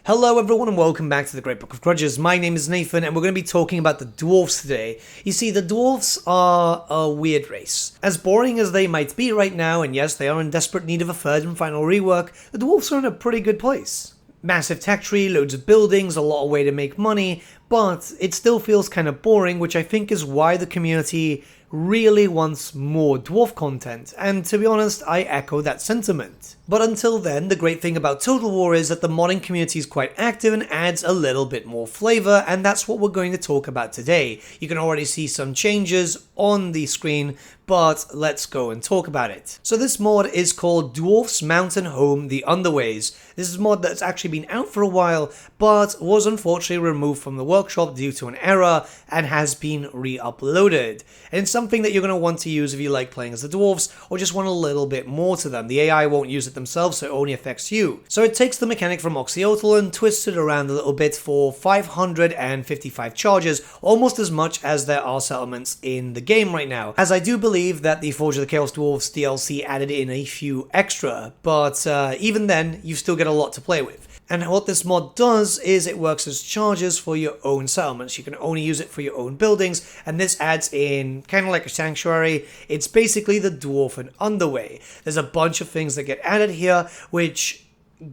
Hello everyone and welcome back to the Great Book of Grudges. My name is Nathan and we're going to be talking about the Dwarfs today. You see, the Dwarfs are a weird race. As boring as they might be right now, and yes, they are in desperate need of a third and final rework, the Dwarfs are in a pretty good place. Massive tech tree, loads of buildings, a lot of way to make money, but it still feels kind of boring, which I think is why the community really wants more dwarf content, and to be honest, I echo that sentiment. But until then, the great thing about Total War is that the modding community is quite active and adds a little bit more flavor, and that's what we're going to talk about today. You can already see some changes on the screen, but let's go and talk about it. So this mod is called Dwarfs Mountain Home The Underways. This is a mod that's actually been out for a while, but was unfortunately removed from the workshop due to an error and has been re-uploaded. And it's something that you're going to want to use if you like playing as the Dwarfs or just want a little bit more to them. The AI won't use it themselves, so it only affects you. So it takes the mechanic from Oxyotl and twists it around a little bit for 555 charges, almost as much as there are settlements in the game right now. As I do believe that the Forge of the Chaos Dwarfs DLC added in a few extra, but even then, you still get a lot to play with. And what this mod does is it works as charges for your own settlements. You can only use it for your own buildings, and this adds in kind of like a sanctuary. It's basically the Dwarven Underway. There's a bunch of things that get added here, which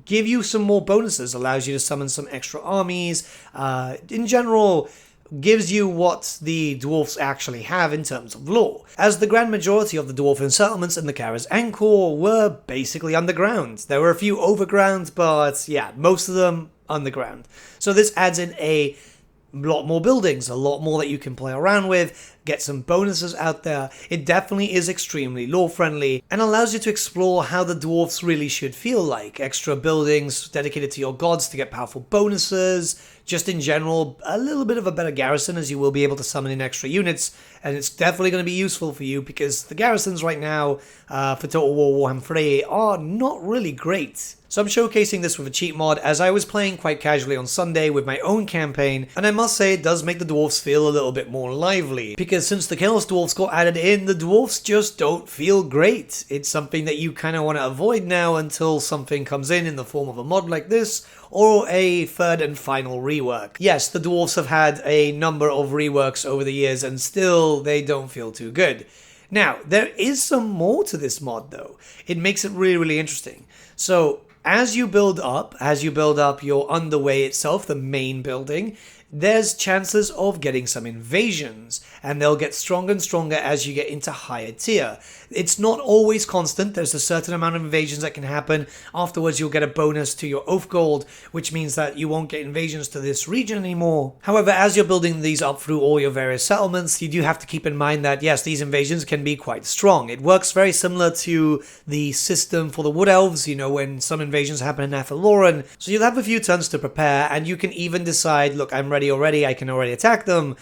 give you some more bonuses, allows you to summon some extra armies. In general, gives you what the dwarfs actually have in terms of lore, as the grand majority of the dwarven settlements in the Kara's Anchor were basically underground. There were a few overground, but yeah, most of them underground. So this adds in a lot more buildings, a lot more that you can play around with, get some bonuses out there. It definitely is extremely lore friendly and allows you to explore how the dwarfs really should feel like. Extra buildings dedicated to your gods to get powerful bonuses, just in general, a little bit of a better garrison as you will be able to summon in extra units, and it's definitely going to be useful for you because the garrisons right now for Total War Warhammer 3 are not really great. So I'm showcasing this with a cheat mod as I was playing quite casually on Sunday with my own campaign, and I must say it does make the dwarfs feel a little bit more lively, because since the Chaos Dwarfs got added in, the dwarfs just don't feel great. It's something that you kind of want to avoid now until something comes in the form of a mod like this, or a third and final rework. Yes, the dwarfs have had a number of reworks over the years, and still they don't feel too good. Now, there is some more to this mod though. It makes it really, really interesting. So, as you build up your underway itself, the main building, there's chances of getting some invasions, and they'll get stronger and stronger as you get into higher tier. It's not always constant. There's a certain amount of invasions that can happen. Afterwards, you'll get a bonus to your oath gold, which means that you won't get invasions to this region anymore. However, as you're building these up through all your various settlements, you do have to keep in mind that, yes, these invasions can be quite strong. It works very similar to the system for the Wood Elves, you know, when some invasions happen in Athaloran. So you'll have a few turns to prepare, and you can even decide, look, I'm ready already, I can already attack them.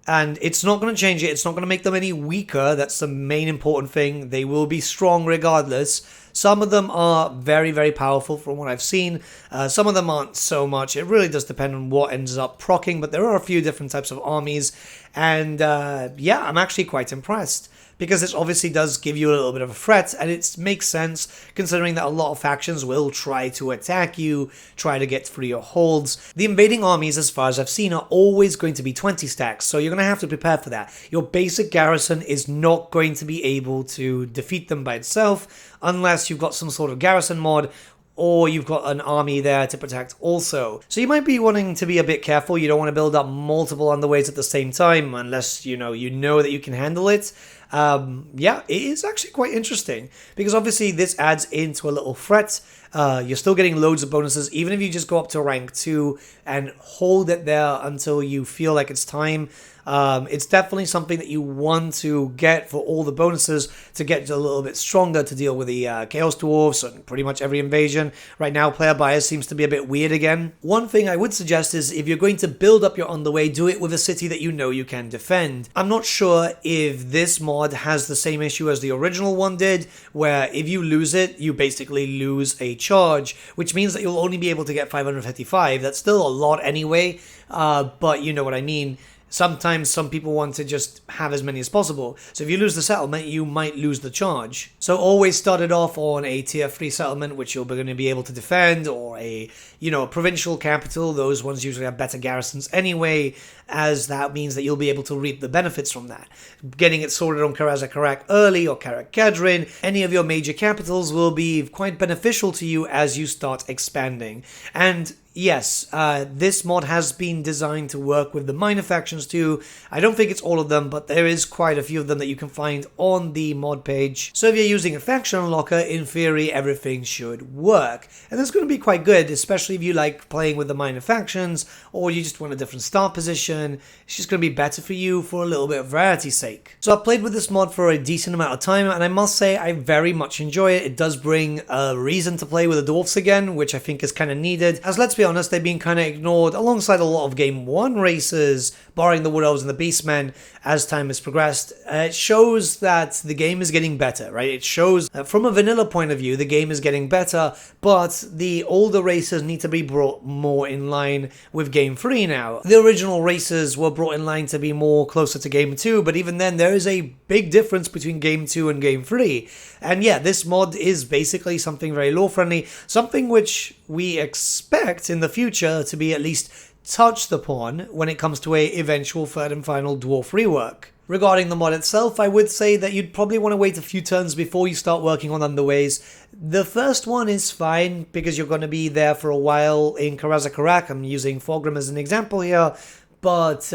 And it's not going to change it, it's not going to make them any weaker, that's the main important thing. They will be strong regardless. Some of them are very, very powerful from what I've seen. Some of them aren't so much. It really does depend on what ends up proccing, but there are a few different types of armies. And yeah, I'm actually quite impressed, because it obviously does give you a little bit of a threat, and it makes sense considering that a lot of factions will try to attack you, try to get through your holds. The invading armies, as far as I've seen, are always going to be 20 stacks, so you're going to have to prepare for that. Your basic garrison is not going to be able to defeat them by itself, unless you've got some sort of garrison mod, or you've got an army there to protect also. So you might be wanting to be a bit careful. You don't want to build up multiple underways at the same time, unless you know that you can handle it. Yeah, it is actually quite interesting, because obviously this adds into a little threat. You're still getting loads of bonuses, even if you just go up to rank 2 and hold it there until you feel like it's time. It's definitely something that you want to get for all the bonuses to get a little bit stronger to deal with the Chaos Dwarfs and pretty much every invasion. Right now, player bias seems to be a bit weird again. One thing I would suggest is if you're going to build up your underway, do it with a city that you know you can defend. I'm not sure if this mod has the same issue as the original one did, where if you lose it, you basically lose a charge, which means that you'll only be able to get 555. That's still a lot anyway, but you know what I mean. Sometimes some people want to just have as many as possible. So if you lose the settlement, you might lose the charge. So always start it off on a tier 3 settlement, which you're going to be able to defend, or a, a provincial capital. Those ones usually have better garrisons anyway, as that means that you'll be able to reap the benefits from that. Getting it sorted on Karazakarak early or Karak Kadrin, any of your major capitals will be quite beneficial to you as you start expanding. And yes, this mod has been designed to work with the minor factions too. I don't think it's all of them, but there is quite a few of them that you can find on the mod page. So if you're using a faction unlocker, in theory, everything should work. And that's going to be quite good, especially if you like playing with the minor factions, or you just want a different start position. It's just going to be better for you for a little bit of variety's sake. So I've played with this mod for a decent amount of time, and I must say I very much enjoy it. It does bring a reason to play with the Dwarfs again, which I think is kind of needed, as let's be honest, they've been kind of ignored alongside a lot of Game 1 races, barring the Wood Elves and the Beastmen, as time has progressed. It shows that the game is getting better, right? It shows that from a vanilla point of view, the game is getting better, but the older races need to be brought more in line with Game 3 now. The original races were brought in line to be more closer to Game 2, but even then there is a big difference between Game 2 and Game 3. And yeah, this mod is basically something very lore-friendly, something which we expect in the future to be at least touched upon when it comes to a eventual third and final Dwarf rework. Regarding the mod itself, I would say that you'd probably want to wait a few turns before you start working on underways. The first one is fine because you're going to be there for a while in Karazakarak. I'm using VIKRAM as an example here, but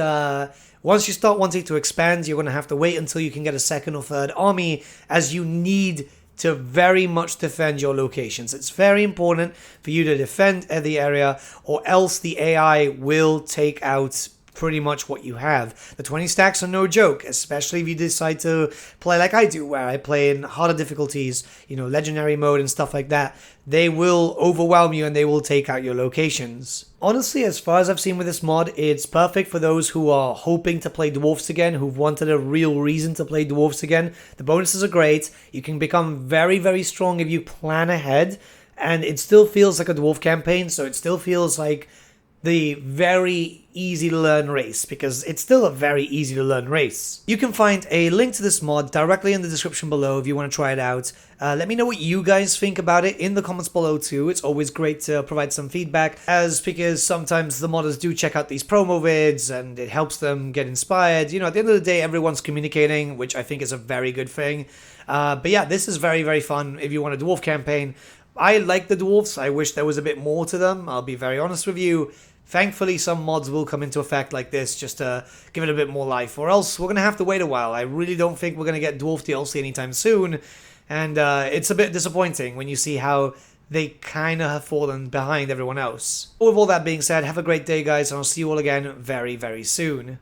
once you start wanting to expand, you're going to have to wait until you can get a second or third army, as you need to very much defend your locations. It's very important for you to defend the area, or else the AI will take out pretty much what you have. The 20 stacks are no joke, especially if you decide to play like I do, where I play in harder difficulties, legendary mode and stuff like that. They will overwhelm you and they will take out your locations. Honestly, as far as I've seen with this mod, it's perfect for those who are hoping to play Dwarfs again, who've wanted a real reason to play Dwarfs again. The bonuses are great. You can become very, very strong if you plan ahead, and it still feels like a Dwarf campaign, so it still feels like the very easy to learn race, because it's still a very easy to learn race. You can find a link to this mod directly in the description below if you want to try it out. Let me know what you guys think about it in the comments below too. It's always great to provide some feedback, because sometimes the modders do check out these promo vids and it helps them get inspired. At the end of the day, everyone's communicating, which I think is a very good thing. But yeah, this is very, very fun if you want a Dwarf campaign. I like the Dwarfs. I wish there was a bit more to them. I'll be very honest with you. Thankfully, some mods will come into effect like this just to give it a bit more life, or else we're going to have to wait a while. I really don't think we're going to get Dwarf DLC anytime soon, and it's a bit disappointing when you see how they kind of have fallen behind everyone else. With all that being said, have a great day, guys, and I'll see you all again very, very soon.